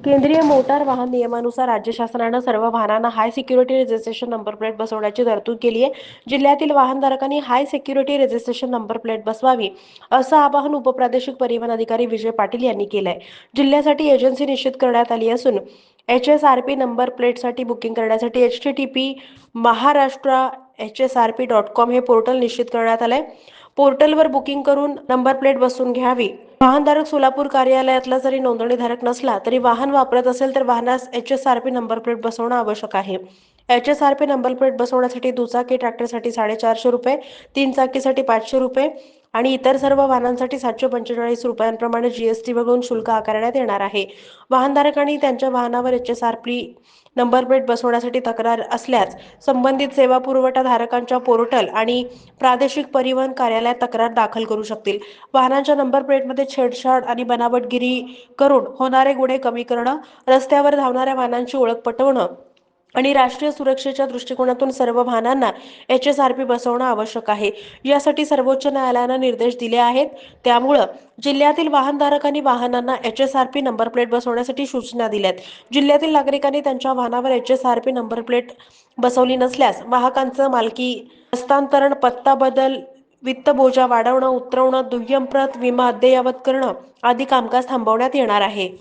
केंद्रीय मोटार वाहन नियमानुसार राज्य शासनानं सर्व वाहनांना high security registration number plate बसवण्याची तरतूद केली आहे. जिल्ह्यातील वाहनधारकांनी high security registration number plate बसवावी असं आवाहन उपप्रादेशिक परिवहन अधिकारी विजय पाटील यांनी केलंय. जिल्ह्यासाठी एजन्सी निश्चित करण्यात आली असून HSRP नंबर प्लेटसाठी बुकिंग करण्यासाठी http://महाराष्ट्र/hsrp.com हे पोर्टल निश्चित करण्यात आलंय. पोर्टलवर बुकिंग करून नंबर प्लेट बसवून घ्यावी. वाहनधारक सोलापूर कार्यालयातला जरी नोंदणीधारक नसला तरी वाहन वापरत असेल तर वाहनास HSRP नंबर प्लेट बसवणं आवश्यक आहे. HSRP नंबर प्लेट बसवण्यासाठी दुचाकी ट्रॅक्टरसाठी ₹450, 3 चाकीसाठी ₹500 आणि इतर सर्व वाहनांसाठी ₹745 GST वगळून शुल्क आकारण्यात येणार आहे. वाहनधारकांनी त्यांच्या वाहनावर HSRP नंबर प्लेट बसवण्यासाठी तक्रार असल्यास संबंधित सेवा पुरवठा धारकांच्या पोर्टल आणि प्रादेशिक परिवहन कार्यालयात तक्रार दाखल करू शकतील. वाहनांच्या नंबर प्लेटमध्ये छेडछाड आणि बनावटगिरी करून होणारे गुन्हे कमी करणं, रस्त्यावर धावणाऱ्या वाहनांची ओळख पटवणं आणि राष्ट्रीय सुरक्षेच्या दृष्टिकोनातून सर्व वाहनांना HSRP बसवणं आवश्यक आहे. यासाठी सर्वोच्च न्यायालयानं निर्देश दिले आहेत. त्यामुळं जिल्ह्यातील वाहनधारकांनी वाहनांना HSRP नंबर प्लेट बसवण्यासाठी सूचना दिल्यात. जिल्ह्यातील नागरिकांनी त्यांच्या वाहनावर HSRP नंबर प्लेट बसवली नसल्यास वाहकांचं मालकी हस्तांतरण, पत्ता बदल, वित्त बोजा वाढवणं, उतरवणं, दुय्यम प्रत, विमा अद्ययावत करणं आदी कामकाज थांबवण्यात येणार आहे.